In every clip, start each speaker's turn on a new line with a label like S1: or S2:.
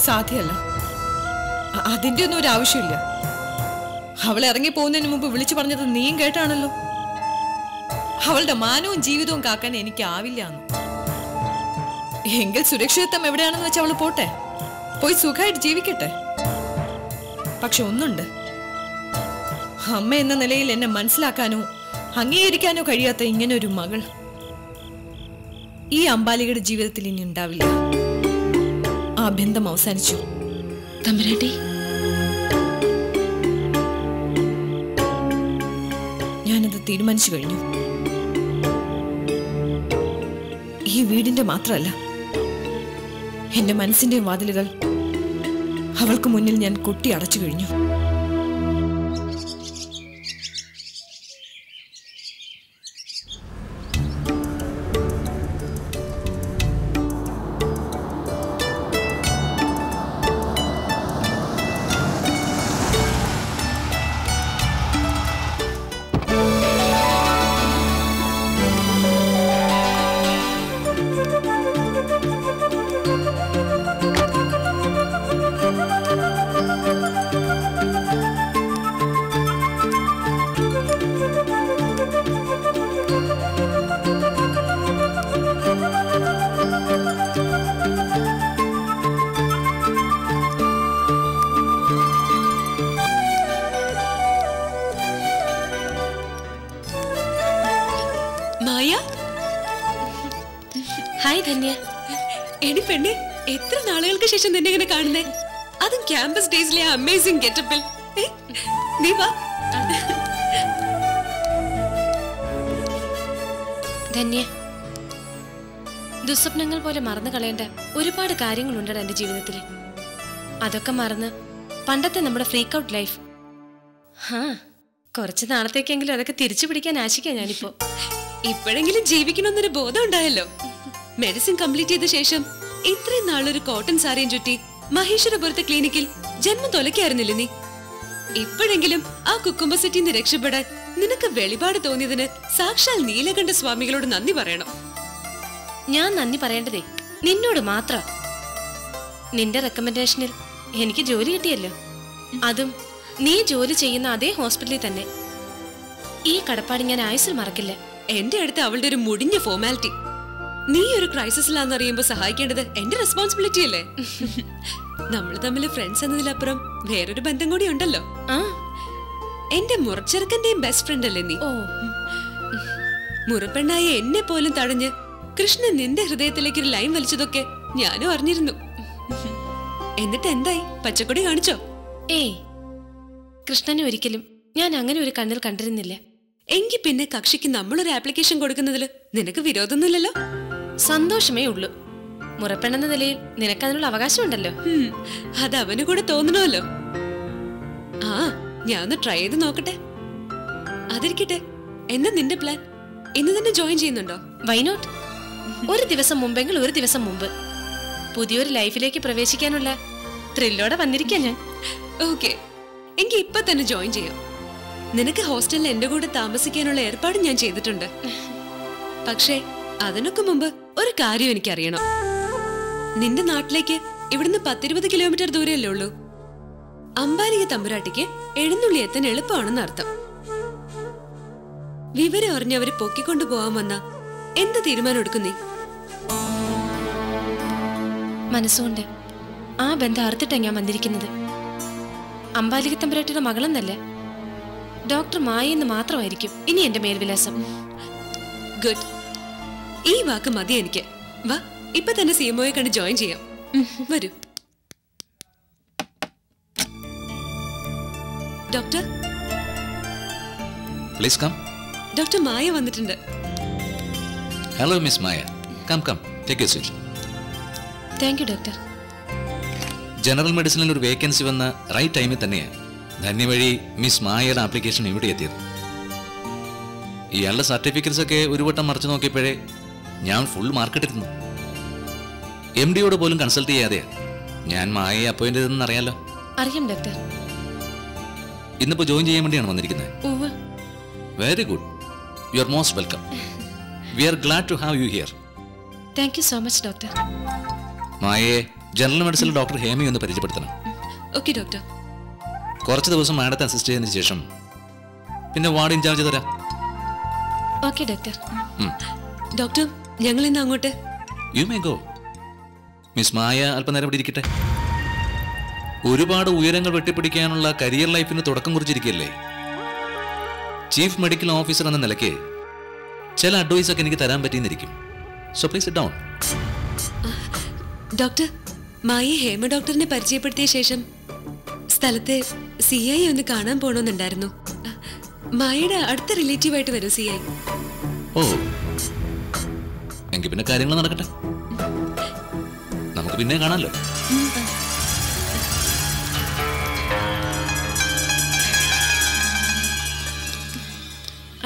S1: സാധ്യമല്ല. അതിന്റെ ഒന്നും ഒരു ആവശ്യമില്ല. അവൾ ഇറങ്ങി പോകുന്നതിന് മുമ്പ് വിളിച്ചു പറഞ്ഞത് നീയും കേട്ടാണല്ലോ. അവളുടെ മാനവും ജീവിതവും കാക്കാൻ എനിക്കാവില്ല എന്ന്. എങ്കിൽ സുരക്ഷിതത്വം എവിടെയാണെന്ന് വെച്ചാൽ അവള് പോട്ടെ, പോയി സുഖമായിട്ട് ജീവിക്കട്ടെ. പക്ഷെ ഒന്നുണ്ട്, അമ്മ എന്ന നിലയിൽ എന്നെ മനസ്സിലാക്കാനോ അംഗീകരിക്കാനോ കഴിയാത്ത ഇങ്ങനെ ഒരു മകൾ ഈ അംബാലികയുടെ ജീവിതത്തിൽ ഇനി ഉണ്ടാവില്ല. ആ ബന്ധം അവസാനിച്ചു.
S2: തമ്പുരാട്ടി,
S1: ഞാനത് തീരുമാനിച്ചു കഴിഞ്ഞു. ഈ വീടിന്റെ മാത്രമല്ല, എന്റെ മനസ്സിന്റെ വാതിലുകൾ അവൾക്ക് മുന്നിൽ ഞാൻ കൊട്ടി അടച്ചു കഴിഞ്ഞു.
S2: ഹായ് ധന്യ.
S3: എടി പെണ്ണെ, എത്ര നാളുകൾക്ക് ശേഷം നിന്നെ ഇങ്ങനെ കാണുന്നേ, അതും ക്യാമ്പസ് ഡേയ്സിലെ അമേസിംഗ് ഗെറ്റപ്പിൽ. നീ വാ.
S2: ധന്യ, ദുസ്വപ്നങ്ങൾ പോലെ മറന്നു കളയേണ്ട ഒരുപാട് കാര്യങ്ങളുണ്ട് എന്റെ ജീവിതത്തിൽ. അതൊക്കെ മറന്ന് പണ്ടത്തെ നമ്മുടെ ഫ്രീക്ക് ഔട്ട് ലൈഫ്, കുറച്ച് നാളത്തേക്കെങ്കിലും അതൊക്കെ തിരിച്ചു പിടിക്കാൻ ആശിക്കാം ഞാനിപ്പോ.
S3: ഇപ്പോഴെങ്കിലും ജീവിക്കണമെന്നൊരു ബോധം ഉണ്ടായല്ലോ. മെഡിസിൻ കംപ്ലീറ്റ് ചെയ്ത ശേഷം ഇത്രയും നാളൊരു കോട്ടൺ സാരിയും ചുറ്റി മഹേശ്വരപുരത്തെ ക്ലിനിക്കിൽ ജന്മം തൊലക്കായിരുന്നില്ല നീ. ഇപ്പോഴെങ്കിലും ആ കുക്കുംബ സിറ്റിന്ന് രക്ഷപ്പെടാൻ നിനക്ക് വെളിപാട് തോന്നിയതിന് സാക്ഷാൽ നീലകണ്ഠ സ്വാമികളോട് നന്ദി പറയണം.
S2: ഞാൻ നന്ദി പറയേണ്ടതേ നിന്നോട് മാത്രം. നിന്റെ റെക്കമെൻഡേഷനിൽ എനിക്ക് ജോലി കിട്ടിയല്ലോ, അതും നീ ജോലി ചെയ്യുന്ന അതേ ഹോസ്പിറ്റലിൽ തന്നെ. ഈ കടപ്പാട് ഞാൻ ആയുസ്സിൽ മറക്കില്ല.
S3: എന്റെ അടുത്ത് അവളുടെ ഒരു മുടിഞ്ഞ ഫോർമാലിറ്റി. നീ ഒരു ക്രൈസിസിലാണെന്നറിയുമ്പോ സഹായിക്കേണ്ടത് എന്റെ റെസ്പോൺസിബിലിറ്റി അല്ലേ? നമ്മൾ തമ്മിൽ ഫ്രണ്ട്സ് എന്നതിലപ്പുറം വേറൊരു ബന്ധം കൂടി ഉണ്ടല്ലോ. എന്റെ മുറച്ചെറുക്കന്റെയും ബെസ്റ്റ് ഫ്രണ്ട് അല്ലേ നീ? മുറപ്പെണ്ണായ എന്നെ പോലും തടഞ്ഞ് കൃഷ്ണൻ നിന്റെ ഹൃദയത്തിലേക്ക് ഒരു ലൈൻ വലിച്ചതൊക്കെ ഞാനും അറിഞ്ഞിരുന്നു. എന്നിട്ട് എന്തായി? പച്ചക്കൊടി കാണിച്ചോ?
S2: ഏയ്, കൃഷ്ണനെ ഒരിക്കലും ഞാൻ അങ്ങനെ ഒരു കണ്ണിൽ കണ്ടിരുന്നില്ല.
S3: എങ്കിൽ പിന്നെ കക്ഷിക്ക് നമ്മളൊരു ആപ്ലിക്കേഷൻ കൊടുക്കുന്നതിൽ നിനക്ക് വിരോധമൊന്നുമില്ലല്ലോ?
S2: സന്തോഷമേ ഉള്ളൂ. മുറപ്പെണ്ണെന്ന നിലയിൽ നിനക്കതിനുള്ള അവകാശമുണ്ടല്ലോ.
S3: അത് അവന് കൂടെ തോന്നണമല്ലോ. ആ, ഞാൻ ഒന്ന് ട്രൈ ചെയ്ത് നോക്കട്ടെ. അതിരിക്കട്ടെ, എന്താ നിന്റെ പ്ലാൻ? ഇന്ന് തന്നെ ജോയിൻ ചെയ്യുന്നുണ്ടോ?
S2: Why not? ഒരു ദിവസം മുമ്പെങ്കിൽ ഒരു ദിവസം മുമ്പ് പുതിയൊരു ലൈഫിലേക്ക് പ്രവേശിക്കാനുള്ള ത്രില്ലോടെ വന്നിരിക്കാൻ ഞാൻ.
S3: ഓക്കെ, എങ്കിൽ ഇപ്പൊ തന്നെ ജോയിൻ ചെയ്യാം. നിനക്ക് ഹോസ്റ്റലിൽ എന്റെ കൂടെ താമസിക്കാനുള്ള ഏർപ്പാട് ഞാൻ ചെയ്തിട്ടുണ്ട്. പക്ഷേ അതിനൊക്കെ മുമ്പ് ഒരു കാര്യം എനിക്കറിയണം. നിന്റെ നാട്ടിലേക്ക് ഇവിടുന്ന് 10-20 കിലോമീറ്റർ ദൂരമല്ലേ ഉള്ളൂ. അംബാലിക തമ്പുരാട്ടിക്ക് എഴുന്നള്ളി എത്താൻ എളുപ്പമാണെന്ന് അർത്ഥം. വിവരം അറിഞ്ഞവരെ പൊക്കിക്കൊണ്ടു പോവാൻ വന്ന എന്ത് തീരുമാനം എടുക്കും നീ?
S2: മനസ്സുകൊണ്ട് ആ ബന്ധം അറുത്തിട്ടാ ഞാൻ വന്നിരിക്കുന്നത്. അംബാലിക തമ്പുരാട്ടിയുടെ മകളെന്നല്ല, ഡോക്ടർ മായ എന്ന് മാത്രമായിരിക്കും ഇനി എന്റെ മേൽവിലാസം.
S3: ഗുഡ്, ഈ വാക്ക് മതി എനിക്ക്. വാ, ഇപ്പൊ തന്നെ CMOയെ കണ്ട് ജോയിൻ ചെയ്യാം. വരൂ. Doctor,
S4: please come.
S3: Doctor Maya വന്നിട്ടുണ്ട്.
S4: Hello miss Maya, come come, take a seat.
S2: Thank you doctor.
S4: General മെഡിസിനിൽ ഒരു വേക്കൻസി വന്ന റൈറ്റ് ടൈമിൽ തന്നെയാണ് ധന്യ വഴി മിസ് മായയുടെ ആപ്ലിക്കേഷൻ ഇവിടെ എത്തിയത്. ഇയാളുടെ സർട്ടിഫിക്കറ്റ്സ് ഒക്കെ ഒരു വട്ടം മറിച്ചു നോക്കിയപ്പോഴേ ഞാൻ ഫുൾ മാർക്കിട്ടിരുന്നു. MDയോട് പോലും കൺസൾട്ട് ചെയ്യാതെ ഞാൻ മായയെ അപ്പോയിന്റ് ചെയ്തെന്ന് അറിയാലോ.
S2: അറിയാം ഡോക്ടർ.
S4: ഇന്നിപ്പോ ജോയിൻ ചെയ്യാൻ വേണ്ടിയാണ് വന്നിരിക്കുന്നത്. Very good, you are most welcome. We are glad to have you here.
S2: Thank you so much doctor.
S4: മായയെ ജനറൽ മെഡിസിനിൽ ഡോക്ടർ ഹേമി ഒന്ന് പരിചയപ്പെടുത്തണം.
S3: Okay doctor.
S4: കുറച്ച് ദിവസം മാഡത്തെ അസിസ്റ്റ് ചെയ്തതിന് ശേഷം പിന്നെ വാർഡ് ഇൻചാർജ് തരാം.
S2: Okay doctor.
S3: ഡോക്ടർ, ഞങ്ങൾ ഇന്ന് അങ്ങോട്ട്.
S4: You may go. മിസ് മായ അല്പനേരം ഇവിടെ ഇരിക്കട്ടെ. ഒരുപാട് ഉയരങ്ങൾ വെട്ടിപ്പിടിക്കാനുള്ള കരിയർ ലൈഫിന് തുടക്കം കുറിച്ചിരിക്കുകയല്ലേ. ചീഫ് മെഡിക്കൽ ഓഫീസർ എന്ന നിലയ്ക്ക് ചില അഡ്വൈസ് ഒക്കെ എനിക്ക് തരാൻ പറ്റിയെന്നിരിക്കും. So please sit down.
S3: Doctor, മായെ ഹേമ ഡോക്ടറിനെ പരിചയപ്പെടുത്തിയ ശേഷം സ്ഥലത്തെ CI ഒന്ന് കാണാൻ പോണമെന്നുണ്ടായിരുന്നു. മായയുടെ അടുത്ത റിലേറ്റീവായിട്ട് വരും CI.
S4: ഓ, എങ്കിൽ പിന്നെ കാര്യങ്ങൾ നടക്കട്ടെ. നമുക്ക് പിന്നെ കാണാമല്ലോ.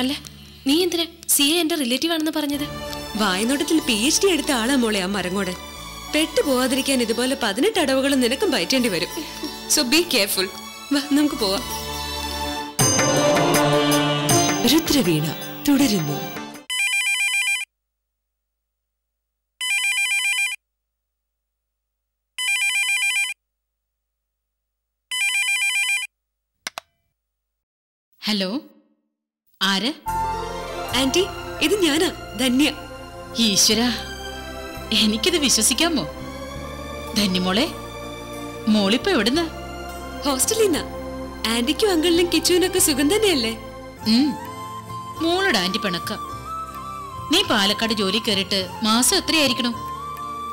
S2: അല്ല, നീ എന്തിനാ CI എന്റെ റിലേറ്റീവ് ആണെന്ന് പറഞ്ഞത്?
S3: വായനോട്ടത്തിൽ PhD എടുത്ത ആളാ മോളെ ആ മരങ്ങോടൻ. പെട്ടുപോവാതിരിക്കാൻ ഇതുപോലെ 18 അടവുകളും നിനക്കും പയറ്റേണ്ടി വരും. So be careful. വാ, നമുക്ക് പോവാം. രുദ്രവീണ തുടരുന്നു.
S5: ഹലോ, ആര്?
S3: ആന്റി, ഇത് ഞാനാ, ധന്യ.
S5: ഈശ്വര, എനിക്കിത് വിശ്വസിക്കാമോ? ധന്യമോളെ, മോളിപ്പോ എവിടുന്ന?
S3: ഹോസ്റ്റലിൽ നിന്നാ. ആന്റിക്കും അങ്കിളിനും കിച്ചുവിനൊക്കെ സുഖം തന്നെയല്ലേ?
S5: മോളുടെ ആന്റി പിണക്ക. നീ പാലക്കാട് ജോലി കയറിയിട്ട് മാസം എത്രയായിരിക്കണോ?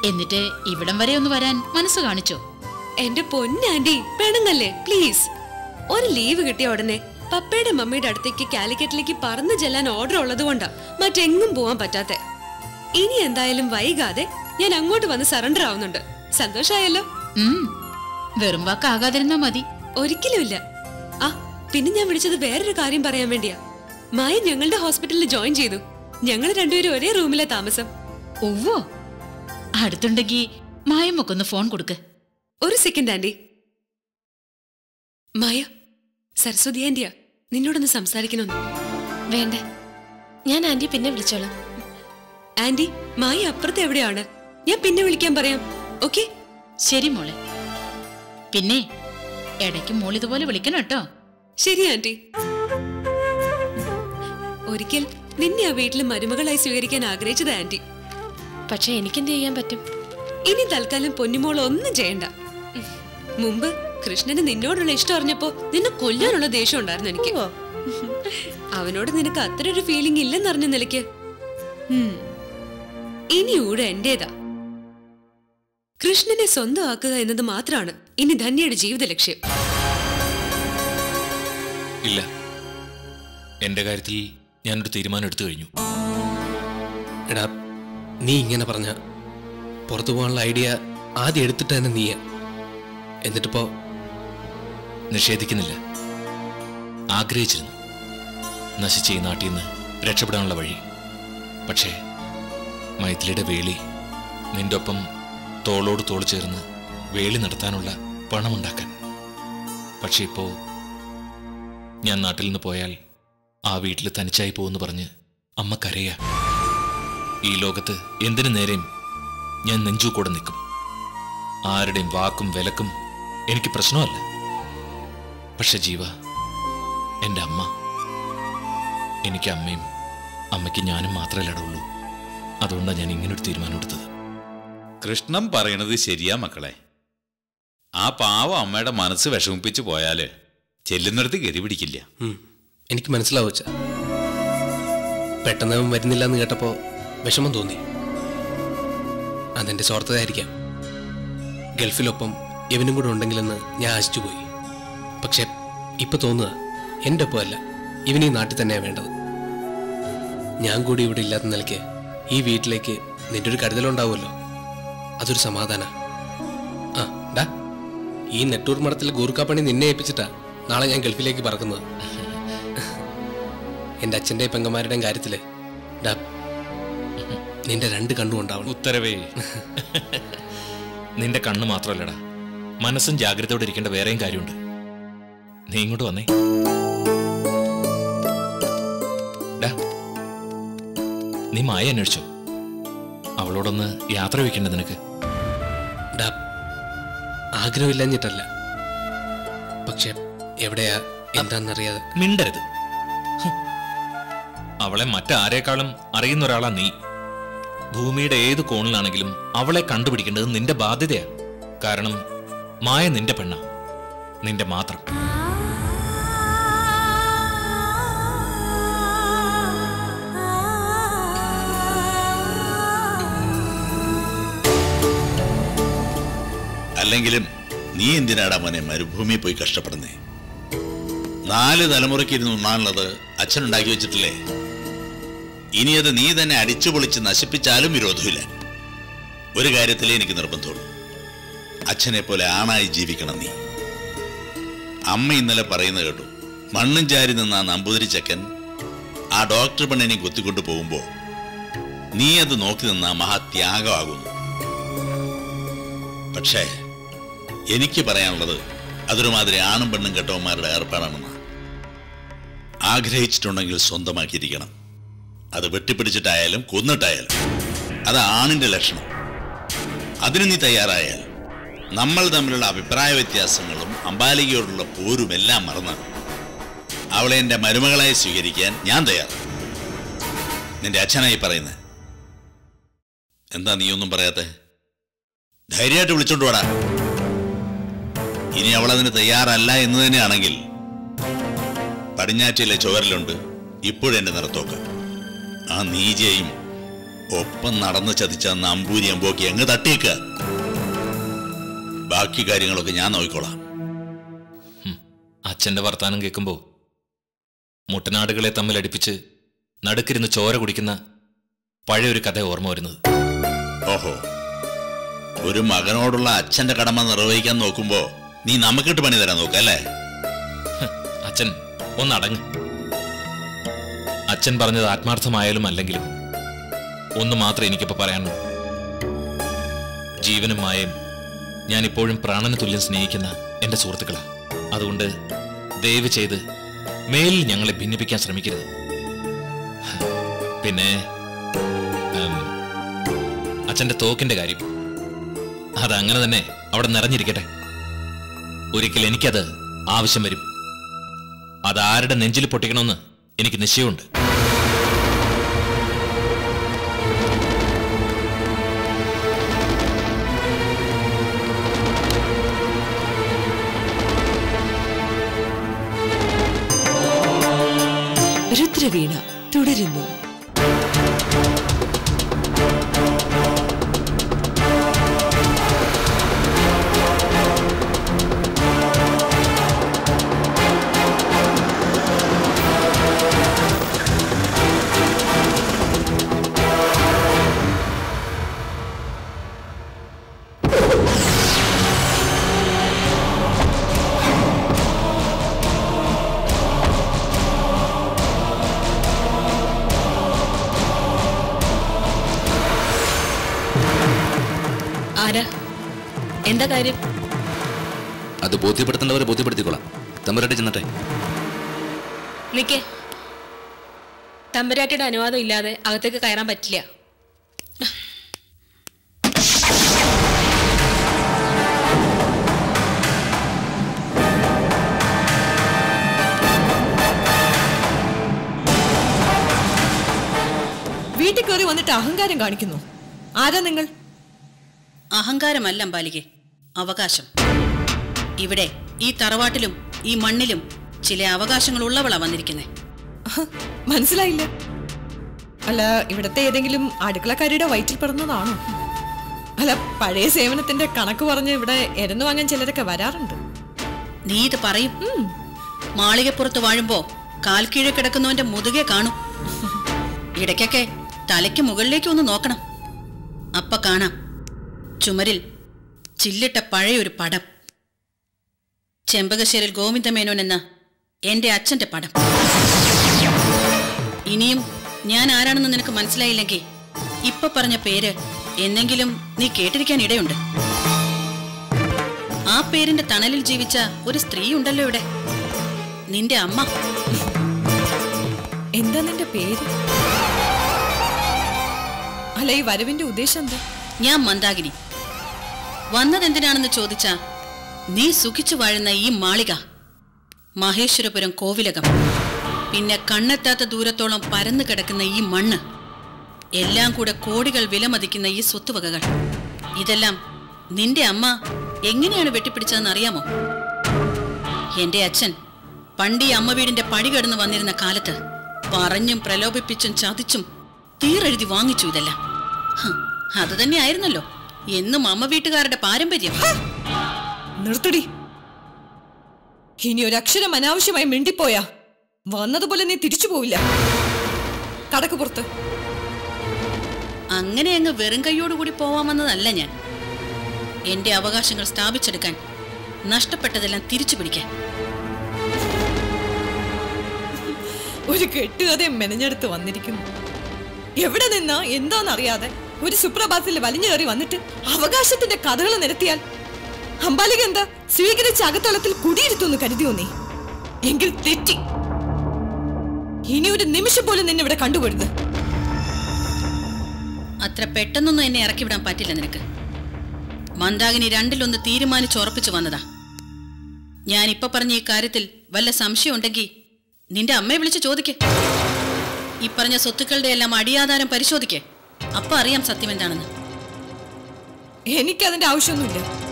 S5: എന്നിട്ട് ഇവിടം വരെ ഒന്ന് വരാൻ മനസ്സ് കാണിച്ചോ?
S3: എന്റെ പൊന്നാന്റി, പിണങ്ങല്ലേ പ്ലീസ്. ഒരു ലീവ് കിട്ടിയ ഉടനെ പപ്പയുടെ മമ്മിയുടെ അടുത്തേക്ക് കാലിക്കറ്റിലേക്ക് പറന്നു ചെല്ലാൻ ഓർഡർ ഉള്ളത് കൊണ്ടാ മറ്റെങ്ങും പോവാൻ പറ്റാത്തെ. ഇനി എന്തായാലും വൈകാതെ ഞാൻ അങ്ങോട്ട് വന്ന് സറണ്ടർ ആവുന്നുണ്ട്. സന്തോഷായല്ലോ?
S5: വെറും വാക്കാകാതിരുന്നാ മതി.
S3: ഒരിക്കലും ഇല്ല. ആ, പിന്നെ ഞാൻ വിളിച്ചത് വേറൊരു കാര്യം പറയാൻ വേണ്ടിയാ. മായ ഞങ്ങളുടെ ഹോസ്പിറ്റലിൽ ജോയിൻ ചെയ്തു. ഞങ്ങൾ രണ്ടുപേരും ഒരേ റൂമിലെ താമസം.
S5: ഓവോ, അടുത്തുണ്ടെങ്കി മായമൊക്കൊന്ന് ഫോൺ കൊടുക്ക്.
S3: ഒരു സെക്കൻഡ് ആന്റി. മായ, സരസ്വതി ആന്റിയാ നിന്നോടൊന്ന് സംസാരിക്കണമെന്ന്.
S2: വേണ്ട, ഞാൻ ആന്റി പിന്നെ വിളിച്ചോളാം.
S3: ആന്റി, മായ അപ്പുറത്ത് എവിടെയാണ്? ഞാൻ പിന്നെ വിളിക്കാൻ പറയാം. ഓക്കെ?
S5: ശരി മോളെ. പിന്നെ ഇടയ്ക്ക് മോൾ ഇതുപോലെ വിളിക്കണം കേട്ടോ.
S3: ശരി ആന്റി. ഒരിക്കൽ നിന്നെ ആ വീട്ടിൽ മരുമകളായി സ്വീകരിക്കാൻ ആഗ്രഹിച്ചത് ആന്റി.
S2: പക്ഷെ എനിക്കെന്ത് ചെയ്യാൻ പറ്റും?
S3: ഇനി തൽക്കാലം പൊന്നിമോൾ ഒന്നും ചെയ്യണ്ട. മുമ്പ് കൃഷ്ണന് നിന്നോടുള്ള ഇഷ്ടം അറിഞ്ഞപ്പോ നിന്നെ കൊല്ലാനുള്ള ദേഷ്യം ഉണ്ടായിരുന്നു എനിക്ക്. അവനോട് നിനക്ക് അത്ര ഒരു ഫീലിംഗ് ഇല്ലെന്നറിഞ്ഞ നിലയ്ക്ക് ഇനി ഊടെ എന്റേതാ. കൃഷ്ണനെ സ്വന്തമാക്കുക എന്നത് മാത്രമാണ് ഇനി ധന്യയുടെ ജീവിത ലക്ഷ്യം.
S6: ഇല്ല, എന്റെ കാര്യത്തിൽ ഞാനൊരു തീരുമാനം എടുത്തു കഴിഞ്ഞു.
S7: എടാ, നീ ഇങ്ങനെ പറഞ്ഞ പുറത്തു പോകാനുള്ള ഐഡിയ ആദ്യം എടുത്തിട്ട് തന്നെ നീയാ. എന്നിട്ടിപ്പോ
S6: നിഷേധിക്കുന്നില്ല. ആഗ്രഹിച്ചിരുന്നു നശിച്ച ഈ നാട്ടിൽ നിന്ന് രക്ഷപ്പെടാനുള്ള വഴി. പക്ഷേ മൈഥിലിയുടെ വേളി, നിന്റെ ഒപ്പം തോളോട് തോൾ ചേർന്ന് വേളി നടത്താനുള്ള പണമുണ്ടാക്കാൻ. പക്ഷെ ഇപ്പോ ഞാൻ നാട്ടിൽ നിന്ന് പോയാൽ ആ വീട്ടിൽ തനിച്ചായി പോകുമെന്ന് പറഞ്ഞ് അമ്മ കരയാ. ഈ ലോകത്ത് എന്തിനു നേരെയും ഞാൻ നെഞ്ചുകൂടെ നിൽക്കും. ആരുടെയും വാക്കും വിലക്കും എനിക്ക് പ്രശ്നമല്ല. പക്ഷെ ജീവ, എൻ്റെ അമ്മ, എനിക്ക് അമ്മയും അമ്മയ്ക്ക് ഞാനും മാത്രമല്ല ഉള്ളൂ. അതുകൊണ്ടാണ് ഞാൻ ഇങ്ങനൊരു തീരുമാനം എടുത്തത്.
S8: കൃഷ്ണൻ പറയണത് ശരിയാ മക്കളെ. ആ പാവം അമ്മയുടെ മനസ്സ് വിഷമിപ്പിച്ചു പോയാല് ചെല്ലുന്നിടത്ത് ഗതി പിടിക്കില്ല.
S7: എനിക്ക് മനസ്സിലാവും അച്ഛാ. പെട്ടെന്ന് അവൻ വരുന്നില്ല എന്ന് കേട്ടപ്പോ വിഷമം തോന്നി. അതെന്റെ സ്വാർത്ഥതയായിരിക്കാം. ഗൾഫിലൊപ്പം ഇവനും കൂടെ ഉണ്ടെങ്കിലെന്ന് ഞാൻ ആശിച്ചു പോയി. പക്ഷെ ഇപ്പൊ തോന്നുക എൻ്റെ ഒപ്പമല്ല, ഇവനീ നാട്ടിൽ തന്നെയാണ് വേണ്ടത്. ഞാൻ കൂടി ഇവിടെ ഇല്ലാത്ത നിലയ്ക്ക് ഈ വീട്ടിലേക്ക് നിന്റെ ഒരു കരുതലുണ്ടാവുമല്ലോ, അതൊരു സമാധാന. ആ ഡാ, ഈ നെട്ടൂർ മഠത്തിൽ ഗൂർഖാപ്പണി നിന്നെ ഏൽപ്പിച്ചിട്ടാ നാളെ ഞാൻ ഗൾഫിലേക്ക് പറക്കുന്നത്. എൻ്റെ അച്ഛൻ്റെ പെങ്ങന്മാരുടെയും കാര്യത്തില് ഡാ, നിന്റെ 2 കണ്ണും ഉണ്ടാവണം.
S6: ഉത്തരവേ, നിന്റെ കണ്ണ് മാത്രമല്ലടാ, മനസ്സും ജാഗ്രതയോടെ ഇരിക്കേണ്ട വേറെയും കാര്യമുണ്ട്. നീ ഇങ്ങോട്ട് വന്നേ. ഡാ, നീ മായ അന്വേഷിച്ചോ? അവളോടൊന്ന് യാത്ര വയ്ക്കണ്ട നിനക്ക്?
S7: ഡാ, ആഗ്രഹമില്ലഞ്ഞിട്ടല്ല, പക്ഷെ എവിടെയാ എന്താന്നറിയാതെ.
S6: മിണ്ടരുത്. അവളെ മറ്റാരേക്കാളും അറിയുന്ന ഒരാളാ നീ. ഭൂമിയുടെ ഏത് കോണിലാണെങ്കിലും അവളെ കണ്ടുപിടിക്കേണ്ടത് നിന്റെ ബാധ്യതയാ. കാരണം മായ നിന്റെ പെണ്ണ, നിന്റെ മാത്രം.
S9: അല്ലെങ്കിലും നീ എന്തിനാടാ മോനെ മരുഭൂമി പോയി കഷ്ടപ്പെടുന്നേ? 4 തലമുറയ്ക്ക് ഇരുന്ന് ഉണ്ണാനുള്ളത് അച്ഛൻ ഉണ്ടാക്കി വെച്ചിട്ടില്ലേ? ഇനി അത് നീ തന്നെ അടിച്ചു പൊളിച്ച് നശിപ്പിച്ചാലും വിരോധമില്ല. ഒരു കാര്യത്തിലേ എനിക്ക് നിർബന്ധമുള്ളൂ, അച്ഛനെ പോലെ ആണായി ജീവിക്കണം നീ. അമ്മ ഇന്നലെ പറയുന്നത് കേട്ടു, മണ്ണും ചാരി നിന്ന ആ നമ്പൂതിരി ചെക്കൻ ആ ഡോക്ടർ പെണ്ണിനെ കൊത്തിക്കൊണ്ടു പോകുമ്പോ നീ അത് നോക്കി നിന്ന മഹാത്യാഗമാകുന്നു. പക്ഷേ എനിക്ക് പറയാനുള്ളത് അതൊരുമാതിരി ആണും പെണ്ണും കെട്ടവന്മാരുടെ ഏർപ്പാടാണെന്ന്. ആഗ്രഹിച്ചിട്ടുണ്ടെങ്കിൽ സ്വന്തമാക്കിയിരിക്കണം. അത് വെട്ടിപ്പിടിച്ചിട്ടായാലും കൊന്നിട്ടായാലും. അത് ആണിന്റെ ലക്ഷണം. അതിന് നീ തയ്യാറായാൽ നമ്മൾ തമ്മിലുള്ള അഭിപ്രായ വ്യത്യാസങ്ങളും അമ്പാലികയോടുള്ള പോരും എല്ലാം മറന്ന് അവളെ എൻ്റെ മരുമകളായി സ്വീകരിക്കാൻ ഞാൻ തയ്യാറാണ്. നിന്റെ അച്ഛനായി പറയുന്നത് എന്താ? നീയൊന്നും പറയാത്തെ? ധൈര്യമായിട്ട് വിളിച്ചോണ്ട് വാടാ. ഇനി അവളതിന് തയ്യാറല്ല എന്ന് തന്നെയാണെങ്കിൽ പടിഞ്ഞാറ്റിലെ ചോരലുണ്ട് ഇപ്പോഴെന്റെ നിറത്തോക്ക്. ആ നീജയും ഒപ്പം നടന്ന് ചതിച്ച നമ്പൂരി അമ്പോക്കി അങ്ങ് തട്ടിയേക്ക. ബാക്കി കാര്യങ്ങളൊക്കെ ഞാൻ നോക്കിക്കോളാം.
S6: അച്ഛന്റെ വർത്താനം കേൾക്കുമ്പോ മുട്ടനാടുകളെ തമ്മിൽ അടുപ്പിച്ച് നടുക്കിരുന്ന് ചോര കുടിക്കുന്ന പഴയൊരു കഥ ഓർമ്മ വരുന്നത്.
S9: ഓഹോ, ഒരു മകനോടുള്ള അച്ഛന്റെ കടമ നിർവഹിക്കാൻ നോക്കുമ്പോ നീ നമുക്കിട്ട് പണി തരാൻ നോക്കല്ലേ?
S6: അച്ഛൻ ഒന്നടങ്ങ്. അച്ഛൻ പറഞ്ഞത് ആത്മാർത്ഥമായാലും അല്ലെങ്കിലും ഒന്ന് മാത്രമേ എനിക്കിപ്പോ പറയാനുള്ളൂ. ജീവനും മായയും ഞാനിപ്പോഴും പ്രാണന് തുല്യം സ്നേഹിക്കുന്ന എന്റെ സുഹൃത്തുക്കളാ. അതുകൊണ്ട് ദയവ് ചെയ്ത് മേലിൽ ഞങ്ങളെ ഭിന്നിപ്പിക്കാൻ ശ്രമിക്കരുത്. പിന്നെ അച്ഛന്റെ തോക്കിന്റെ കാര്യം അതങ്ങനെ തന്നെ അവിടെ നിറഞ്ഞിരിക്കട്ടെ. ഒരിക്കൽ എനിക്കത് ആവശ്യം വരും. അതാരുടെ നെഞ്ചിൽ പൊട്ടിക്കണമെന്ന് എനിക്ക് നിശ്ചയമുണ്ട്.
S3: രുദ്രവീണ തുടരുന്നു.
S2: എന്താ കാര്യം?
S4: അത് ബോധ്യപ്പെടുത്തേണ്ടവരെ ബോധ്യപ്പെടുത്തിക്കോളാം. തമ്പുരാട്ടി ചെന്നട്ടെ.
S2: നിക്കേ, തമ്പുരാട്ടിയുടെ അനുവാദം ഇല്ലാതെ അകത്തേക്ക് കയറാൻ പറ്റില്ല.
S1: വീട്ടിൽ കയറി വന്നിട്ട് അഹങ്കാരം കാണിക്കുന്നു. ആരാ നിങ്ങൾ?
S10: അഹങ്കാരമല്ല അമ്പാലികെ, അവകാശം. ഇവിടെ ഈ തറവാട്ടിലും ഈ മണ്ണിലും ചില അവകാശങ്ങൾ ഉള്ളവളാ വന്നിരിക്കുന്നേ.
S1: മനസ്സിലായില്ല. അല്ല, ഇവിടത്തെ ഏതെങ്കിലും അടുക്കളക്കാരിയുടെ വയറ്റിൽ പിറന്നതാണോ? അല്ല, പഴയ സേവനത്തിന്റെ കണക്ക് പറഞ്ഞ് ഇവിടെ എരന്നു വാങ്ങാൻ ചിലരൊക്കെ വരാറുണ്ട്.
S10: നീ ഇത് പറയും? മാളികപ്പുറത്ത് വാഴുമ്പോ കാൽ കീഴെ കിടക്കുന്നവന്റെ മുതുകെ കാണും. ഇടയ്ക്കൊക്കെ തലയ്ക്ക് മുകളിലേക്ക് ഒന്ന് നോക്കണം. അപ്പ കാണാം ചുമരിൽ ചില്ലിട്ട പഴയൊരു പടം. ചെമ്പകശ്ശേരിൽ ഗോവിന്ദമേനോൻ എന്ന എന്റെ അച്ഛന്റെ പടം. ഇനിയും ഞാൻ ആരാണെന്ന് നിനക്ക് മനസ്സിലായില്ലെങ്കിൽ ഇപ്പൊ പറഞ്ഞ പേര് എന്നെങ്കിലും നീ കേട്ടിരിക്കാൻ ഇടയുണ്ട്. ആ പേരിന്റെ തണലിൽ ജീവിച്ച ഒരു സ്ത്രീ ഉണ്ടല്ലോ ഇവിടെ, നിന്റെ അമ്മ.
S1: എന്താ നിന്റെ പേര്? അല്ല, ഈ വരവിന്റെ ഉദ്ദേശം എന്താ?
S10: ഞാൻ മന്ദാകിനി. വന്നതെന്തിനാണെന്ന് ചോദിച്ചാ നീ സുഖിച്ചു വാഴുന്ന ഈ മാളിക, മഹേശ്വരപുരം കോവിലകം, പിന്നെ കണ്ണെത്താത്ത ദൂരത്തോളം പരന്നു കിടക്കുന്ന ഈ മണ്ണ്, എല്ലാം കൂടെ കോടികൾ വിലമതിക്കുന്ന ഈ സ്വത്തുവകകൾ, ഇതെല്ലാം നിന്റെ അമ്മ എങ്ങനെയാണ് വെട്ടിപ്പിടിച്ചതെന്ന് അറിയാമോ? എന്റെ അച്ഛൻ പണ്ട് ഈ അമ്മ വീടിന്റെ പടി കടന്നു വന്നിരുന്ന കാലത്ത് പറഞ്ഞും പ്രലോഭിപ്പിച്ചും ചതിച്ചും തീരെഴുതി വാങ്ങിച്ചു ഇതെല്ലാം. അത് തന്നെയായിരുന്നല്ലോ എന്നും അമ്മ വീട്ടുകാരുടെ പാരമ്പര്യം.
S1: നിർത്തടി. ഇനി ഒരക്ഷരം അനാവശ്യമായി മിണ്ടിപ്പോയാ വന്നതുപോലെ നീ തിരിച്ചു പോവില്ല. കടക്ക് പുറത്ത്.
S10: അങ്ങനെ അങ്ങ് വെറും കൈയോടുകൂടി പോവാമെന്നതല്ല ഞാൻ. എന്റെ അവകാശങ്ങൾ സ്ഥാപിച്ചെടുക്കാൻ, നഷ്ടപ്പെട്ടതെല്ലാം തിരിച്ചു പിടിക്കാൻ.
S1: ഒരു കെട്ടുകഥയും മെനഞ്ഞെടുത്ത് വന്നിരിക്കുന്നു. എവിടെ നിന്നാ എന്താന്നറിയാതെ ഒരു സുപ്രഭാതത്തിൽ വലിഞ്ഞു കയറി വന്നിട്ട് അവകാശത്തിന്റെ കഥകൾ നിരത്തിയാൽ അമ്പാലിക എന്താ സ്വീകരിച്ച അകത്തളത്തിൽ കുടിയിരുത്തുന്നു കരുതിയോ നീ? എങ്കിൽ തെറ്റി. ഇനി ഒരു നിമിഷം പോലും നിന്നെ ഇവിടെ കണ്ടുപോരുത്.
S10: അത്ര പെട്ടെന്നൊന്നും എന്നെ ഇറക്കിവിടാൻ പറ്റില്ല നിനക്ക്. മന്ദാകിനി രണ്ടിലൊന്ന് തീരുമാനിച്ചുറപ്പിച്ചു വന്നതാ. ഞാൻ ഇപ്പൊ പറഞ്ഞ ഈ കാര്യത്തിൽ വല്ല സംശയം ഉണ്ടെങ്കിൽ നിന്റെ അമ്മയെ വിളിച്ച് ചോദിക്കേ. ഈ പറഞ്ഞ സ്വത്തുക്കളുടെ എല്ലാം അടിയാധാരം പരിശോധിക്കേ. അപ്പൊ അറിയാം സത്യം എന്താണെന്ന്.
S1: എനിക്കതിന്റെ ആവശ്യമൊന്നുമില്ല.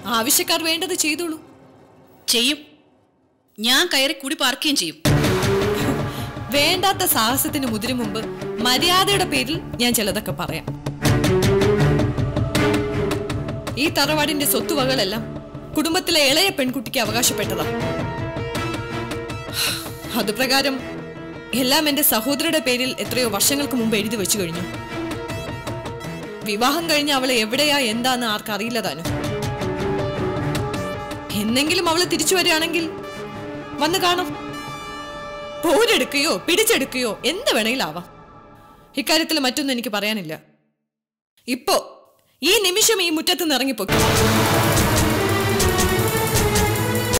S1: ആവശ്യക്കാർ വേണ്ടത് ചെയ്തോളൂ.
S10: ചെയ്യും. ഞാൻ കയറി കൂടി പാർക്കുകയും ചെയ്യും.
S1: വേണ്ടാത്ത സാഹസത്തിന് മുതിരും മുമ്പ് മര്യാദയുടെ പേരിൽ ഞാൻ ചിലതൊക്കെ പറയാം. ഈ തറവാടിന്റെ സ്വത്തുവകളെല്ലാം കുടുംബത്തിലെ ഇളയ പെൺകുട്ടിക്ക് അവകാശപ്പെട്ടതാ. അതുപ്രകാരം എല്ലാം എന്റെ സഹോദരിയുടെ പേരിൽ എത്രയോ വർഷങ്ങൾക്ക് മുമ്പ് എഴുതി വെച്ചു കഴിഞ്ഞു. വിവാഹം കഴിഞ്ഞ് അവളെ എവിടെയാ എന്താന്ന് ആർക്കറിയില്ല താനും. എന്നെങ്കിലും അവള് തിരിച്ചു വരികയാണെങ്കിൽ വന്ന് കാണാം. പോരെടുക്കുകയോ പിടിച്ചെടുക്കുകയോ എന്ത് വേണമെങ്കിലാവാം. ഇക്കാര്യത്തിൽ മറ്റൊന്നും എനിക്ക് പറയാനില്ല. ഇപ്പോ ഈ നിമിഷം ഈ മുറ്റത്ത് നിന്ന് ഇറങ്ങിപ്പോയി.